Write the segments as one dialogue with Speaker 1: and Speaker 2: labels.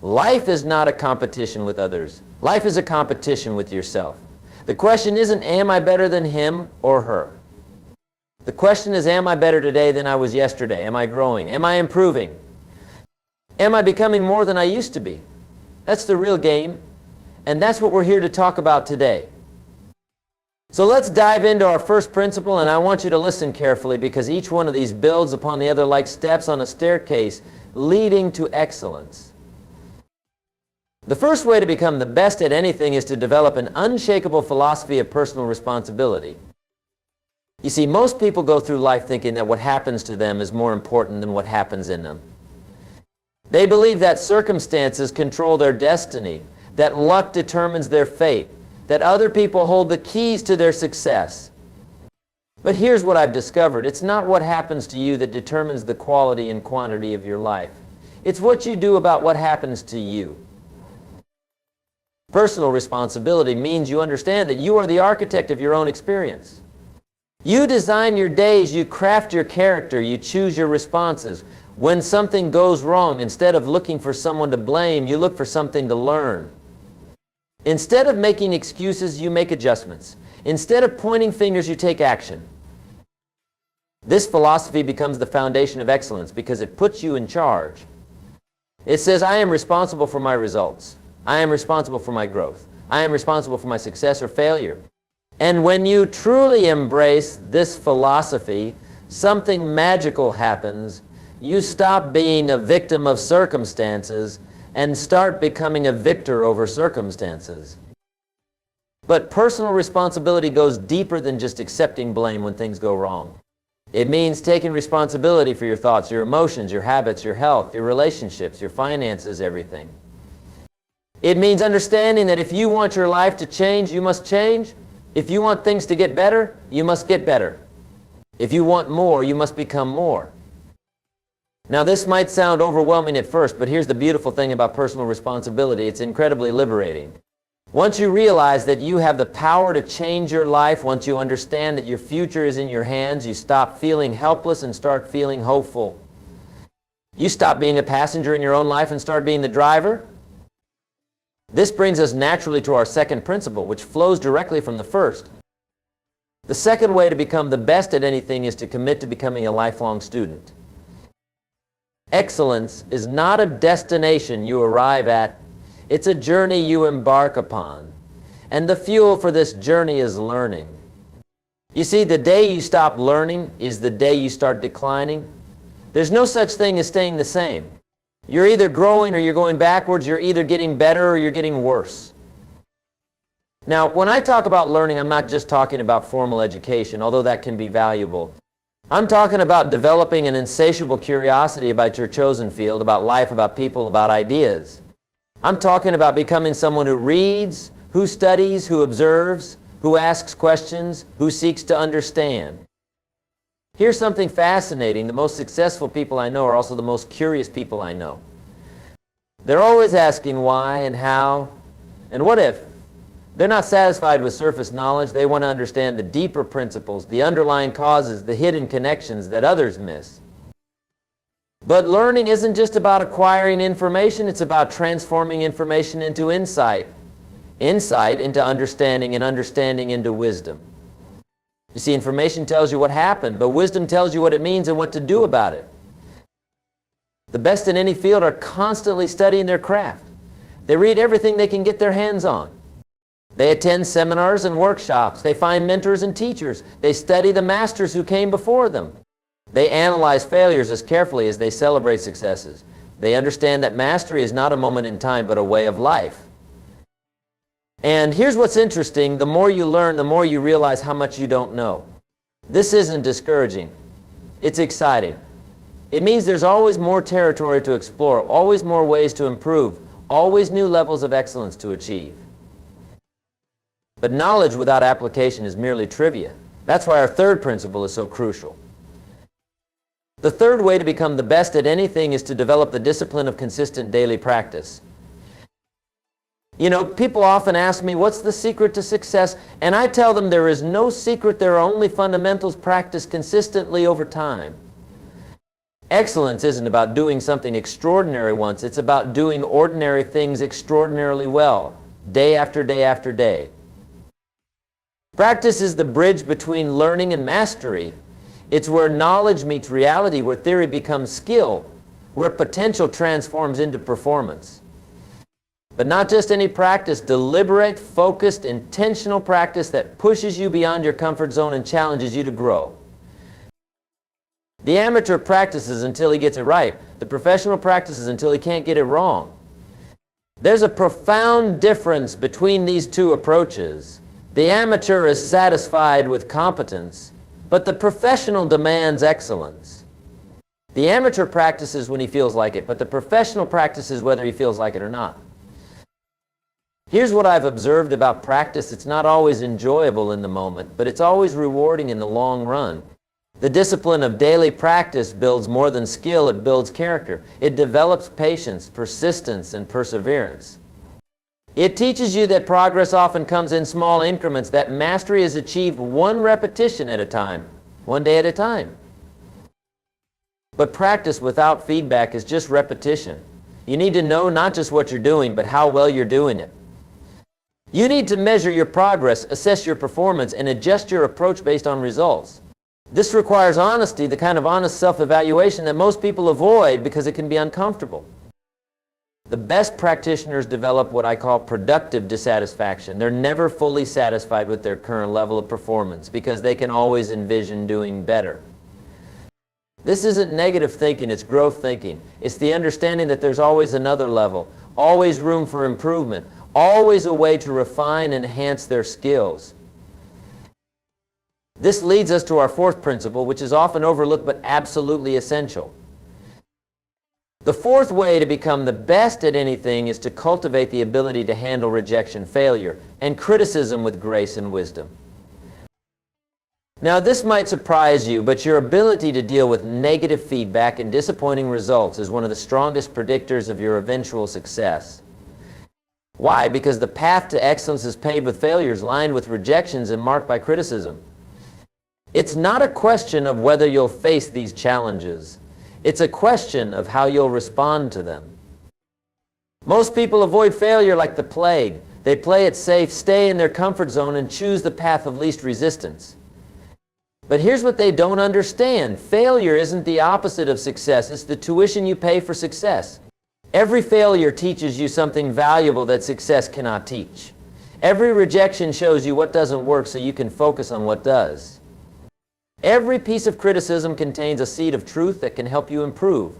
Speaker 1: Life is not a competition with others. Life is a competition with yourself. The question isn't, am I better than him or her? The question is, am I better today than I was yesterday? Am I growing? Am I improving? Am I becoming more than I used to be? That's the real game, and that's what we're here to talk about today. So let's dive into our first principle, and I want you to listen carefully because each one of these builds upon the other like steps on a staircase leading to excellence. The first way to become the best at anything is to develop an unshakable philosophy of personal responsibility. You see, most people go through life thinking that what happens to them is more important than what happens in them. They believe that circumstances control their destiny, that luck determines their fate, that other people hold the keys to their success. But here's what I've discovered. It's not what happens to you that determines the quality and quantity of your life. It's what you do about what happens to you. Personal responsibility means you understand that you are the architect of your own experience. You design your days, you craft your character, you choose your responses. When something goes wrong, instead of looking for someone to blame, you look for something to learn. Instead of making excuses, you make adjustments. Instead of pointing fingers, you take action. This philosophy becomes the foundation of excellence because it puts you in charge. It says, I am responsible for my results. I am responsible for my growth. I am responsible for my success or failure. And when you truly embrace this philosophy, something magical happens. You stop being a victim of circumstances and start becoming a victor over circumstances. But personal responsibility goes deeper than just accepting blame when things go wrong. It means taking responsibility for your thoughts, your emotions, your habits, your health, your relationships, your finances, everything. It means understanding that if you want your life to change, you must change. If you want things to get better, you must get better. If you want more, you must become more. Now, this might sound overwhelming at first, but here's the beautiful thing about personal responsibility. It's incredibly liberating. Once you realize that you have the power to change your life, once you understand that your future is in your hands, you stop feeling helpless and start feeling hopeful. You stop being a passenger in your own life and start being the driver. This brings us naturally to our second principle, which flows directly from the first. The second way to become the best at anything is to commit to becoming a lifelong student. Excellence is not a destination you arrive at. It's a journey you embark upon. And the fuel for this journey is learning. You see, the day you stop learning is the day you start declining. There's no such thing as staying the same. You're either growing or you're going backwards. You're either getting better or you're getting worse. Now, when I talk about learning, I'm not just talking about formal education, although that can be valuable. I'm talking about developing an insatiable curiosity about your chosen field, about life, about people, about ideas. I'm talking about becoming someone who reads, who studies, who observes, who asks questions, who seeks to understand. Here's something fascinating. The most successful people I know are also the most curious people I know. They're always asking why and how and what if. They're not satisfied with surface knowledge. They want to understand the deeper principles, the underlying causes, the hidden connections that others miss. But learning isn't just about acquiring information. It's about transforming information into insight. Insight into understanding, and understanding into wisdom. You see, information tells you what happened, but wisdom tells you what it means and what to do about it. The best in any field are constantly studying their craft. They read everything they can get their hands on. They attend seminars and workshops. They find mentors and teachers. They study the masters who came before them. They analyze failures as carefully as they celebrate successes. They understand that mastery is not a moment in time, but a way of life. And here's what's interesting. The more you learn, the more you realize how much you don't know. This isn't discouraging. It's exciting. It means there's always more territory to explore, always more ways to improve, always new levels of excellence to achieve. But knowledge without application is merely trivia. That's why our third principle is so crucial. The third way to become the best at anything is to develop the discipline of consistent daily practice. You know, people often ask me, what's the secret to success? And I tell them there is no secret, there are only fundamentals practiced consistently over time. Excellence isn't about doing something extraordinary once. It's about doing ordinary things extraordinarily well, day after day after day. Practice is the bridge between learning and mastery. It's where knowledge meets reality, where theory becomes skill, where potential transforms into performance. But not just any practice, deliberate, focused, intentional practice that pushes you beyond your comfort zone and challenges you to grow. The amateur practices until he gets it right. The professional practices until he can't get it wrong. There's a profound difference between these two approaches. The amateur is satisfied with competence, but the professional demands excellence. The amateur practices when he feels like it, but the professional practices whether he feels like it or not. Here's what I've observed about practice. It's not always enjoyable in the moment, but it's always rewarding in the long run. The discipline of daily practice builds more than skill, it builds character. It develops patience, persistence, and perseverance. It teaches you that progress often comes in small increments, that mastery is achieved one repetition at a time, one day at a time. But practice without feedback is just repetition. You need to know not just what you're doing, but how well you're doing it. You need to measure your progress, assess your performance, and adjust your approach based on results. This requires honesty, the kind of honest self-evaluation that most people avoid because it can be uncomfortable. The best practitioners develop what I call productive dissatisfaction. They're never fully satisfied with their current level of performance because they can always envision doing better. This isn't negative thinking, it's growth thinking. It's the understanding that there's always another level, always room for improvement, always a way to refine and enhance their skills. This leads us to our fourth principle, which is often overlooked but absolutely essential. The fourth way to become the best at anything is to cultivate the ability to handle rejection, failure, and criticism with grace and wisdom. Now, this might surprise you, but your ability to deal with negative feedback and disappointing results is one of the strongest predictors of your eventual success. Why? Because the path to excellence is paved with failures, lined with rejections, and marked by criticism. It's not a question of whether you'll face these challenges. It's a question of how you'll respond to them. Most people avoid failure like the plague. They play it safe, stay in their comfort zone, and choose the path of least resistance. But here's what they don't understand. Failure isn't the opposite of success. It's the tuition you pay for success. Every failure teaches you something valuable that success cannot teach. Every rejection shows you what doesn't work so you can focus on what does. Every piece of criticism contains a seed of truth that can help you improve.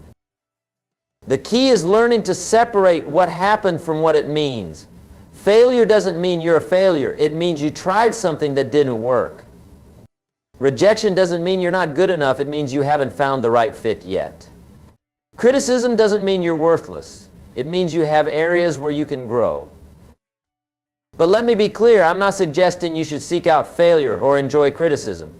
Speaker 1: The key is learning to separate what happened from what it means. Failure doesn't mean you're a failure. It means you tried something that didn't work. Rejection doesn't mean you're not good enough. It means you haven't found the right fit yet. Criticism doesn't mean you're worthless. It means you have areas where you can grow. But let me be clear, I'm not suggesting you should seek out failure or enjoy criticism.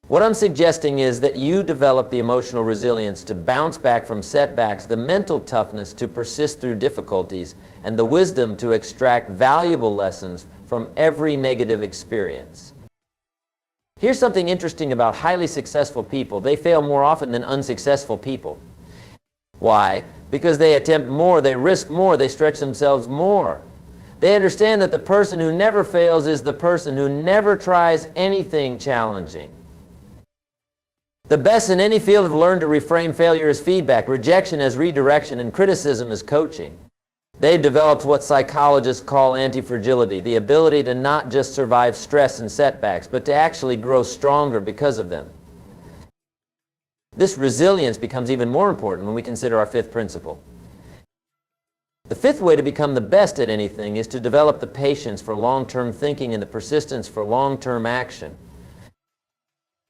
Speaker 1: What I'm suggesting is that you develop the emotional resilience to bounce back from setbacks, the mental toughness to persist through difficulties, and the wisdom to extract valuable lessons from every negative experience. Here's something interesting about highly successful people. They fail more often than unsuccessful people. Why? Because they attempt more, they risk more, they stretch themselves more. They understand that the person who never fails is the person who never tries anything challenging. The best in any field have learned to reframe failure as feedback, rejection as redirection, and criticism as coaching. They've developed what psychologists call anti-fragility, the ability to not just survive stress and setbacks, but to actually grow stronger because of them. This resilience becomes even more important when we consider our fifth principle. The fifth way to become the best at anything is to develop the patience for long-term thinking and the persistence for long-term action.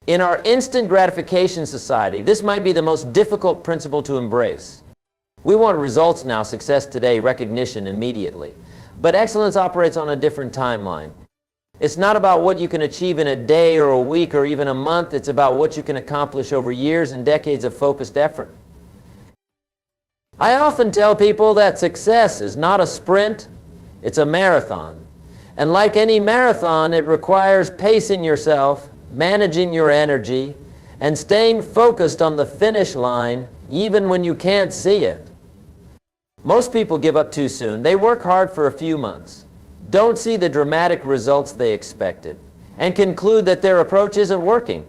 Speaker 1: In our instant gratification society, this might be the most difficult principle to embrace. We want results now, success today, recognition immediately. But excellence operates on a different timeline. It's not about what you can achieve in a day or a week or even a month. It's about what you can accomplish over years and decades of focused effort. I often tell people that success is not a sprint, it's a marathon. And like any marathon, it requires pacing yourself, managing your energy, and staying focused on the finish line even when you can't see it. Most people give up too soon. They work hard for a few months, don't see the dramatic results they expected, and conclude that their approach isn't working.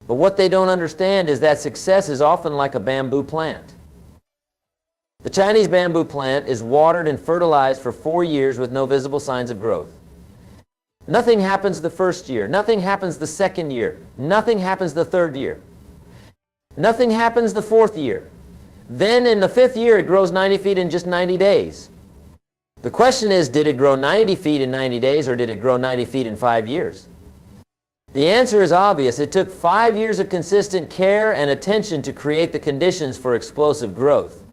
Speaker 1: But what they don't understand is that success is often like a bamboo plant. The Chinese bamboo plant is watered and fertilized for 4 years with no visible signs of growth. Nothing happens the first year. Nothing happens the second year. Nothing happens the third year. Nothing happens the fourth year. Then in the fifth year, it grows 90 feet in just 90 days. The question is, did it grow 90 feet in 90 days, or did it grow 90 feet in 5 years? The answer is obvious. It took 5 years of consistent care and attention to create the conditions for explosive growth.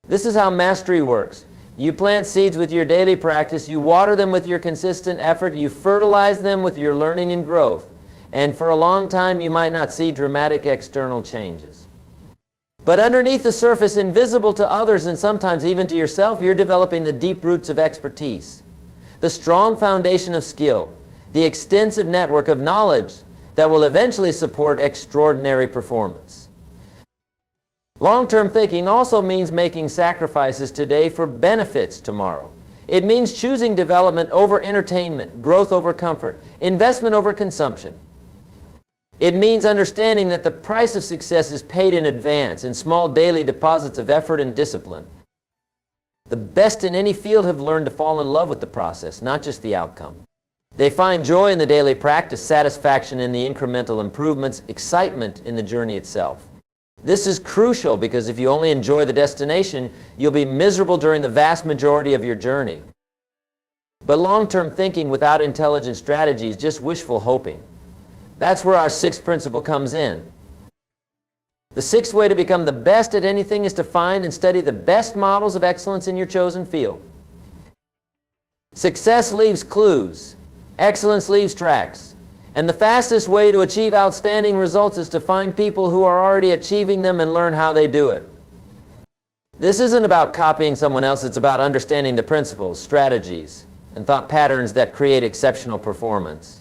Speaker 1: This is how mastery works. You plant seeds with your daily practice, you water them with your consistent effort, you fertilize them with your learning and growth. And for a long time, you might not see dramatic external changes. But underneath the surface, invisible to others and sometimes even to yourself, you're developing the deep roots of expertise, the strong foundation of skill, the extensive network of knowledge that will eventually support extraordinary performance. Long-term thinking also means making sacrifices today for benefits tomorrow. It means choosing development over entertainment, growth over comfort, investment over consumption. It means understanding that the price of success is paid in advance in small daily deposits of effort and discipline. The best in any field have learned to fall in love with the process, not just the outcome. They find joy in the daily practice, satisfaction in the incremental improvements, excitement in the journey itself. This is crucial because if you only enjoy the destination, you'll be miserable during the vast majority of your journey. But long-term thinking without intelligent strategy is just wishful hoping. That's where our sixth principle comes in. The sixth way to become the best at anything is to find and study the best models of excellence in your chosen field. Success leaves clues. Excellence leaves tracks. And the fastest way to achieve outstanding results is to find people who are already achieving them and learn how they do it. This isn't about copying someone else, it's about understanding the principles, strategies, and thought patterns that create exceptional performance.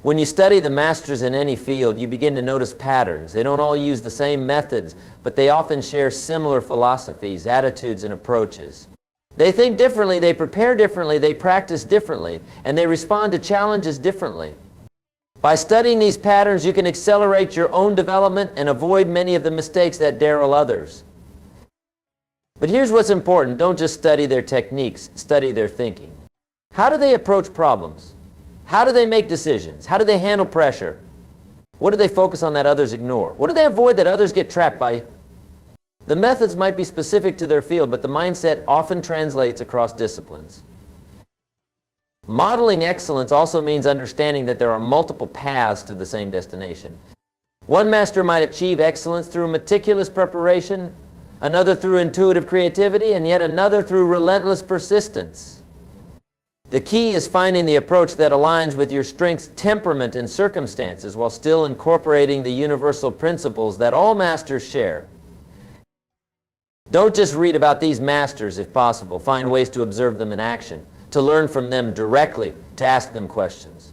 Speaker 1: When you study the masters in any field, you begin to notice patterns. They don't all use the same methods, but they often share similar philosophies, attitudes, and approaches. They think differently, they prepare differently, they practice differently, and they respond to challenges differently. By studying these patterns, you can accelerate your own development and avoid many of the mistakes that derail others. But here's what's important. Don't just study their techniques, study their thinking. How do they approach problems? How do they make decisions? How do they handle pressure? What do they focus on that others ignore? What do they avoid that others get trapped by? The methods might be specific to their field, but the mindset often translates across disciplines. Modeling excellence also means understanding that there are multiple paths to the same destination. One master might achieve excellence through meticulous preparation, another through intuitive creativity, and yet another through relentless persistence. The key is finding the approach that aligns with your strengths, temperament, and circumstances while still incorporating the universal principles that all masters share. Don't just read about these masters if possible. Find ways to observe them in action, to learn from them directly, to ask them questions.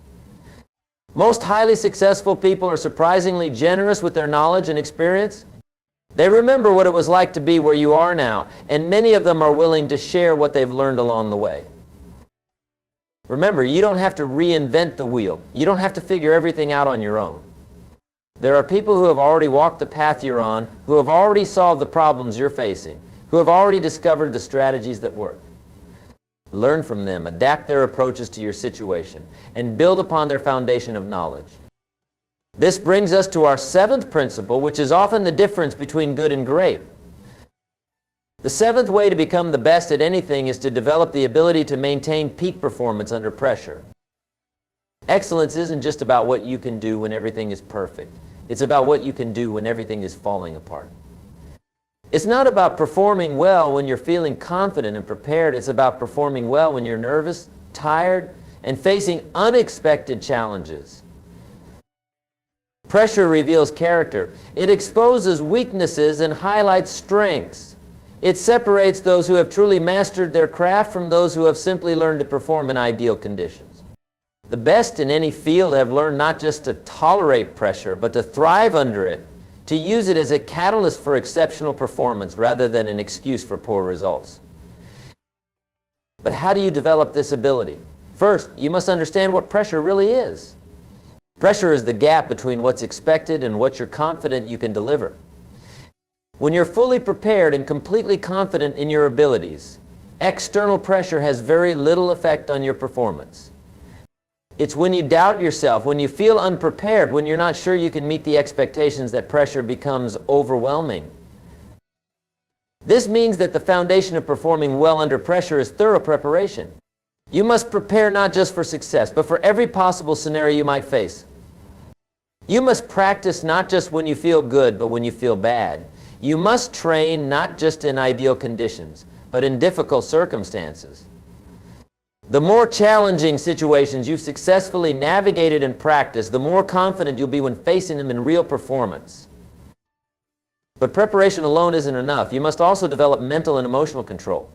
Speaker 1: Most highly successful people are surprisingly generous with their knowledge and experience. They remember what it was like to be where you are now, and many of them are willing to share what they've learned along the way. Remember, you don't have to reinvent the wheel. You don't have to figure everything out on your own. There are people who have already walked the path you're on, who have already solved the problems you're facing, who have already discovered the strategies that work. Learn from them, adapt their approaches to your situation, and build upon their foundation of knowledge. This brings us to our seventh principle, which is often the difference between good and great. The seventh way to become the best at anything is to develop the ability to maintain peak performance under pressure. Excellence isn't just about what you can do when everything is perfect. It's about what you can do when everything is falling apart. It's not about performing well when you're feeling confident and prepared. It's about performing well when you're nervous, tired, and facing unexpected challenges. Pressure reveals character. It exposes weaknesses and highlights strengths. It separates those who have truly mastered their craft from those who have simply learned to perform in ideal conditions. The best in any field have learned not just to tolerate pressure, but to thrive under it, to use it as a catalyst for exceptional performance rather than an excuse for poor results. But how do you develop this ability? First, you must understand what pressure really is. Pressure is the gap between what's expected and what you're confident you can deliver. When you're fully prepared and completely confident in your abilities, external pressure has very little effect on your performance. It's when you doubt yourself, when you feel unprepared, when you're not sure you can meet the expectations, that pressure becomes overwhelming. This means that the foundation of performing well under pressure is thorough preparation. You must prepare not just for success, but for every possible scenario you might face. You must practice not just when you feel good, but when you feel bad. You must train not just in ideal conditions, but in difficult circumstances. The more challenging situations you've successfully navigated and practiced, the more confident you'll be when facing them in real performance. But preparation alone isn't enough. You must also develop mental and emotional control.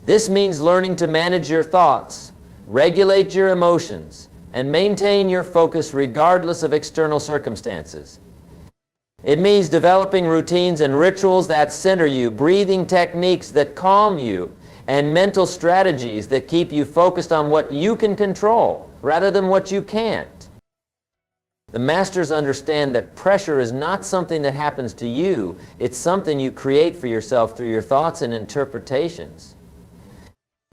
Speaker 1: This means learning to manage your thoughts, regulate your emotions, and maintain your focus regardless of external circumstances. It means developing routines and rituals that center you, breathing techniques that calm you, and mental strategies that keep you focused on what you can control rather than what you can't. The masters understand that pressure is not something that happens to you, it's something you create for yourself through your thoughts and interpretations.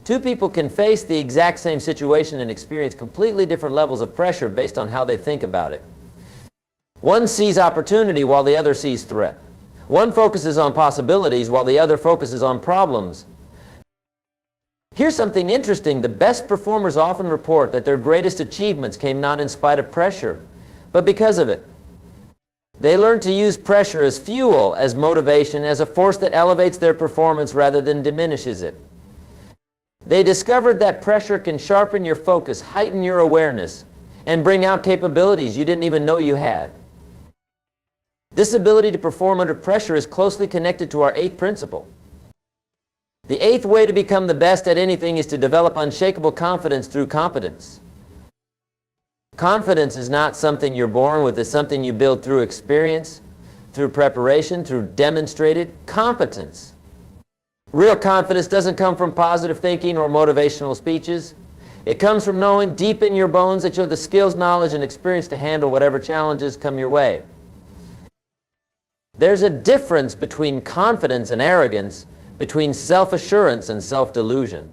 Speaker 1: Two people can face the exact same situation and experience completely different levels of pressure based on how they think about it. One sees opportunity while the other sees threat. One focuses on possibilities while the other focuses on problems. Here's something interesting. The best performers often report that their greatest achievements came not in spite of pressure, but because of it. They learn to use pressure as fuel, as motivation, as a force that elevates their performance rather than diminishes it. They discovered that pressure can sharpen your focus, heighten your awareness, and bring out capabilities you didn't even know you had. This ability to perform under pressure is closely connected to our eighth principle. The eighth way to become the best at anything is to develop unshakable confidence through competence. Confidence is not something you're born with, it's something you build through experience, through preparation, through demonstrated competence. Real confidence doesn't come from positive thinking or motivational speeches. It comes from knowing deep in your bones that you have the skills, knowledge, and experience to handle whatever challenges come your way. There's a difference between confidence and arrogance, between self-assurance and self-delusion.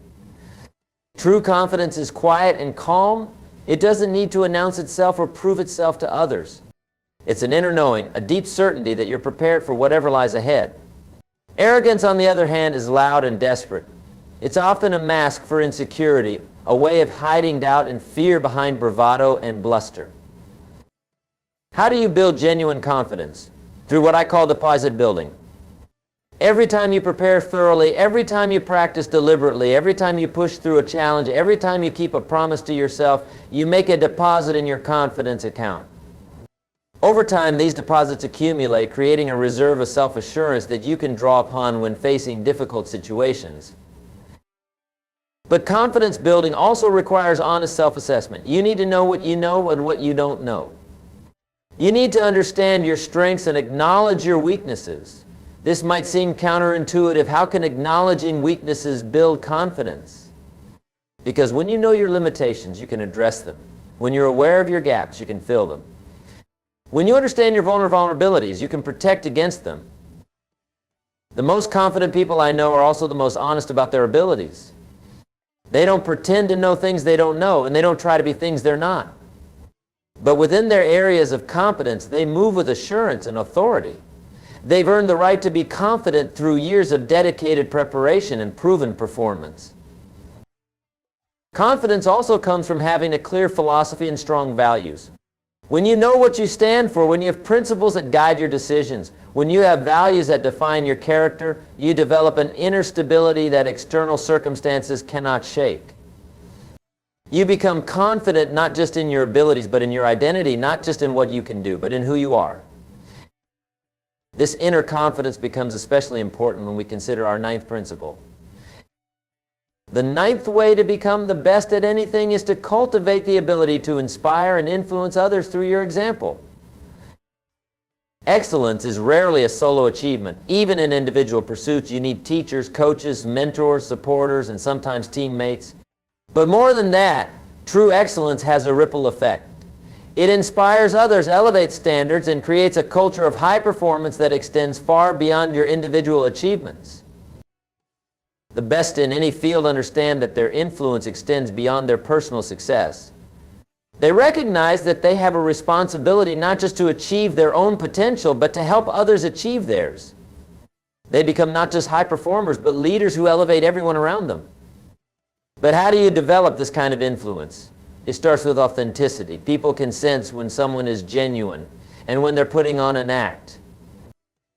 Speaker 1: True confidence is quiet and calm. It doesn't need to announce itself or prove itself to others. It's an inner knowing, a deep certainty that you're prepared for whatever lies ahead. Arrogance, on the other hand, is loud and desperate. It's often a mask for insecurity, a way of hiding doubt and fear behind bravado and bluster. How do you build genuine confidence? Through what I call deposit building. Every time you prepare thoroughly, every time you practice deliberately, every time you push through a challenge, every time you keep a promise to yourself, you make a deposit in your confidence account. Over time, these deposits accumulate, creating a reserve of self-assurance that you can draw upon when facing difficult situations. But confidence building also requires honest self-assessment. You need to know what you know and what you don't know. You need to understand your strengths and acknowledge your weaknesses. This might seem counterintuitive. How can acknowledging weaknesses build confidence? Because when you know your limitations, you can address them. When you're aware of your gaps, you can fill them. When you understand your vulnerabilities, you can protect against them. The most confident people I know are also the most honest about their abilities. They don't pretend to know things they don't know, and they don't try to be things they're not. But within their areas of competence, they move with assurance and authority. They've earned the right to be confident through years of dedicated preparation and proven performance. Confidence also comes from having a clear philosophy and strong values. When you know what you stand for, when you have principles that guide your decisions, when you have values that define your character, you develop an inner stability that external circumstances cannot shake. You become confident not just in your abilities, but in your identity, not just in what you can do, but in who you are. This inner confidence becomes especially important when we consider our ninth principle. The ninth way to become the best at anything is to cultivate the ability to inspire and influence others through your example. Excellence is rarely a solo achievement. Even in individual pursuits, you need teachers, coaches, mentors, supporters, and sometimes teammates. But more than that, true excellence has a ripple effect. It inspires others, elevates standards, and creates a culture of high performance that extends far beyond your individual achievements. The best in any field understand that their influence extends beyond their personal success. They recognize that they have a responsibility not just to achieve their own potential, but to help others achieve theirs. They become not just high performers, but leaders who elevate everyone around them. But how do you develop this kind of influence? It starts with authenticity. People can sense when someone is genuine and when they're putting on an act.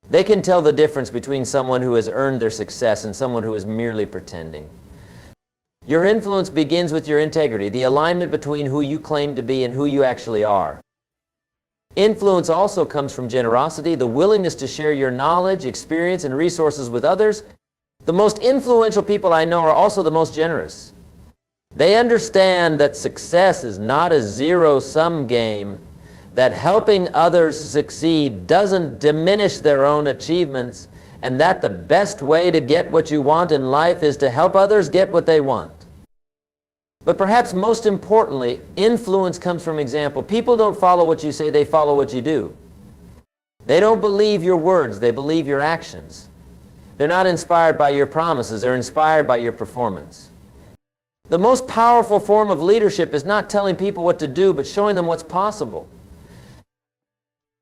Speaker 1: They can tell the difference between someone who has earned their success and someone who is merely pretending. Your influence begins with your integrity, the alignment between who you claim to be and who you actually are. Influence also comes from generosity, the willingness to share your knowledge, experience, and resources with others. The most influential people I know are also the most generous. They understand that success is not a zero-sum game, that helping others succeed doesn't diminish their own achievements, and that the best way to get what you want in life is to help others get what they want. But perhaps most importantly, influence comes from example. People don't follow what you say, they follow what you do. They don't believe your words, they believe your actions. They're not inspired by your promises, they're inspired by your performance. The most powerful form of leadership is not telling people what to do, but showing them what's possible.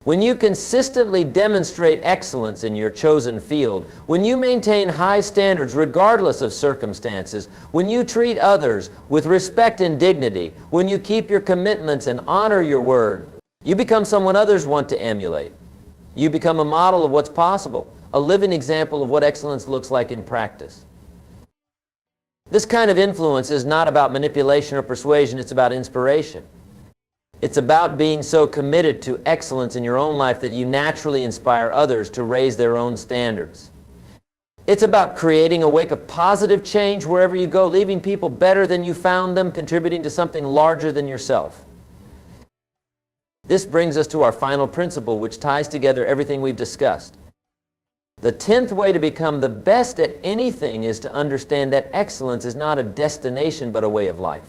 Speaker 1: When you consistently demonstrate excellence in your chosen field, when you maintain high standards regardless of circumstances, when you treat others with respect and dignity, when you keep your commitments and honor your word, you become someone others want to emulate. You become a model of what's possible, a living example of what excellence looks like in practice. This kind of influence is not about manipulation or persuasion, it's about inspiration. It's about being so committed to excellence in your own life that you naturally inspire others to raise their own standards. It's about creating a wake of positive change wherever you go, leaving people better than you found them, contributing to something larger than yourself. This brings us to our final principle, which ties together everything we've discussed. The 10th way to become the best at anything is to understand that excellence is not a destination but a way of life.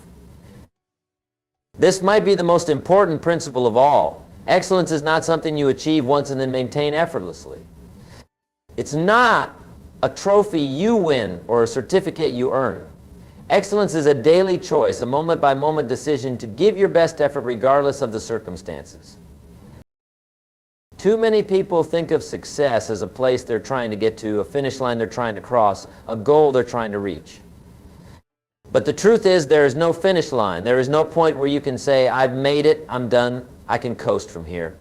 Speaker 1: This might be the most important principle of all. Excellence is not something you achieve once and then maintain effortlessly. It's not a trophy you win or a certificate you earn. Excellence is a daily choice, a moment-by-moment decision to give your best effort regardless of the circumstances. Too many people think of success as a place they're trying to get to, a finish line they're trying to cross, a goal they're trying to reach. But the truth is there is no finish line. There is no point where you can say, I've made it, I'm done, I can coast from here.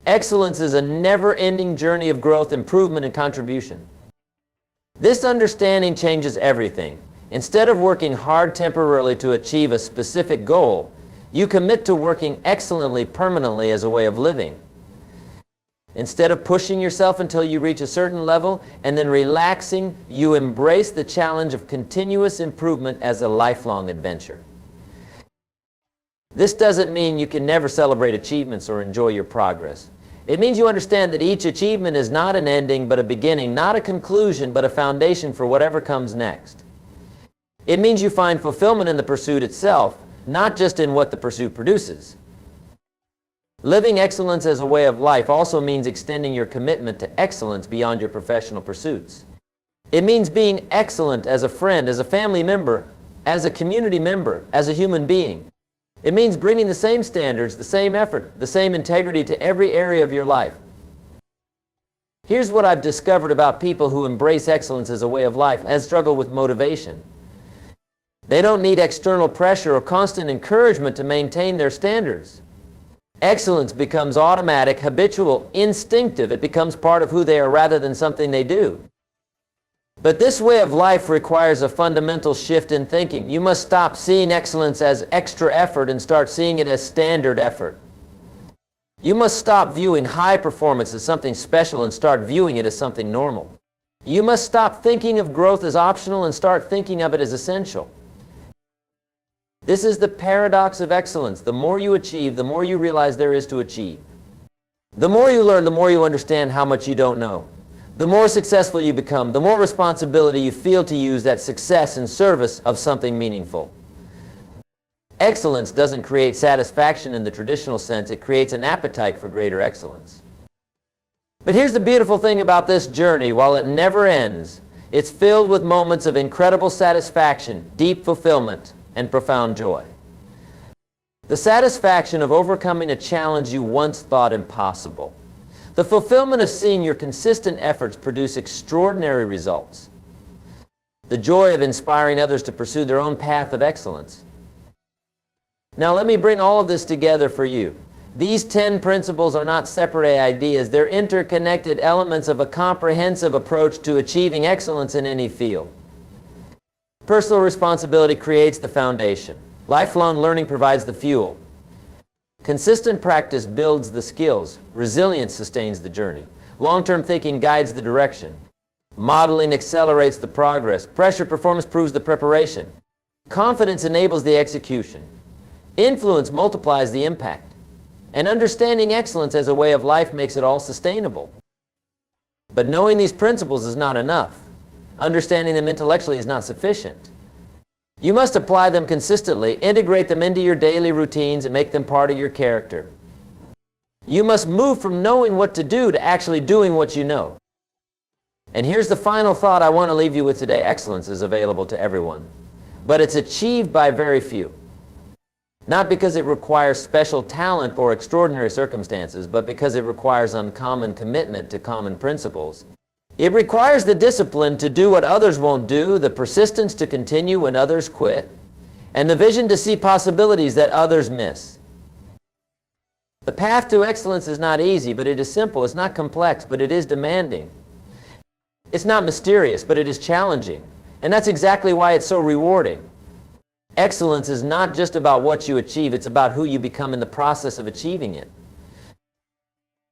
Speaker 1: Excellence is a never-ending journey of growth, improvement, and contribution. This understanding changes everything. Instead of working hard temporarily to achieve a specific goal, you commit to working excellently permanently as a way of living. Instead of pushing yourself until you reach a certain level and then relaxing, you embrace the challenge of continuous improvement as a lifelong adventure. This doesn't mean you can never celebrate achievements or enjoy your progress. It means you understand that each achievement is not an ending but a beginning, not a conclusion but a foundation for whatever comes next. It means you find fulfillment in the pursuit itself, not just in what the pursuit produces. Living excellence as a way of life also means extending your commitment to excellence beyond your professional pursuits. It means being excellent as a friend, as a family member, as a community member, as a human being. It means bringing the same standards, the same effort, the same integrity to every area of your life. Here's what I've discovered about people who embrace excellence as a way of life and struggle with motivation. They don't need external pressure or constant encouragement to maintain their standards. Excellence becomes automatic, habitual, instinctive. It becomes part of who they are rather than something they do. But this way of life requires a fundamental shift in thinking. You must stop seeing excellence as extra effort and start seeing it as standard effort. You must stop viewing high performance as something special and start viewing it as something normal. You must stop thinking of growth as optional and start thinking of it as essential. This is the paradox of excellence. The more you achieve, the more you realize there is to achieve. The more you learn, the more you understand how much you don't know. The more successful you become, the more responsibility you feel to use that success in service of something meaningful. Excellence doesn't create satisfaction in the traditional sense. It creates an appetite for greater excellence. But here's the beautiful thing about this journey. While it never ends, it's filled with moments of incredible satisfaction, deep fulfillment, and profound joy. The satisfaction of overcoming a challenge you once thought impossible. The fulfillment of seeing your consistent efforts produce extraordinary results. The joy of inspiring others to pursue their own path of excellence. Now let me bring all of this together for you. These 10 principles are not separate ideas. They're interconnected elements of a comprehensive approach to achieving excellence in any field. Personal responsibility creates the foundation. Lifelong learning provides the fuel. Consistent practice builds the skills. Resilience sustains the journey. Long-term thinking guides the direction. Modeling accelerates the progress. Pressure performance proves the preparation. Confidence enables the execution. Influence multiplies the impact. And understanding excellence as a way of life makes it all sustainable. But knowing these principles is not enough. Understanding them intellectually is not sufficient. You must apply them consistently, integrate them into your daily routines, and make them part of your character. You must move from knowing what to do to actually doing what you know. And here's the final thought I want to leave you with today. Excellence is available to everyone, but it's achieved by very few. Not because it requires special talent or extraordinary circumstances, but because it requires uncommon commitment to common principles. It requires the discipline to do what others won't do, the persistence to continue when others quit, and the vision to see possibilities that others miss. The path to excellence is not easy, but it is simple. It's not complex, but it is demanding. It's not mysterious, but it is challenging. And that's exactly why it's so rewarding. Excellence is not just about what you achieve, it's about who you become in the process of achieving it.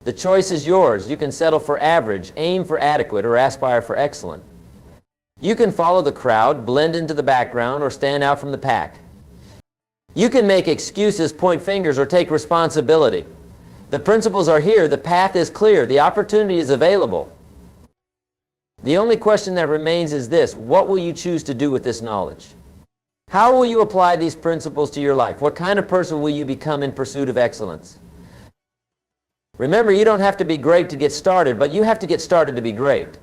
Speaker 1: The choice is yours. You can settle for average, aim for adequate, or aspire for excellent. You can follow the crowd, blend into the background, or stand out from the pack. You can make excuses, point fingers, or take responsibility. The principles are here, the path is clear, the opportunity is available. The only question that remains is this: what will you choose to do with this knowledge? How will you apply these principles to your life? What kind of person will you become in pursuit of excellence? Remember, you don't have to be great to get started, but you have to get started to be great.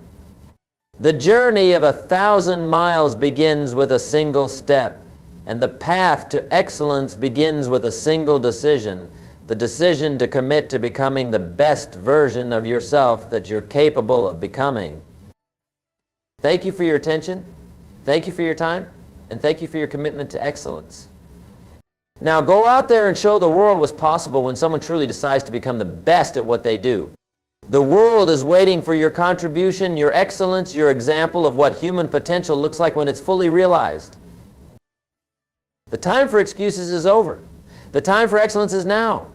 Speaker 1: The journey of 1,000 miles begins with a single step, and the path to excellence begins with a single decision, the decision to commit to becoming the best version of yourself that you're capable of becoming. Thank you for your attention, thank you for your time, and thank you for your commitment to excellence. Now go out there and show the world what's possible when someone truly decides to become the best at what they do. The world is waiting for your contribution, your excellence, your example of what human potential looks like when it's fully realized. The time for excuses is over. The time for excellence is now.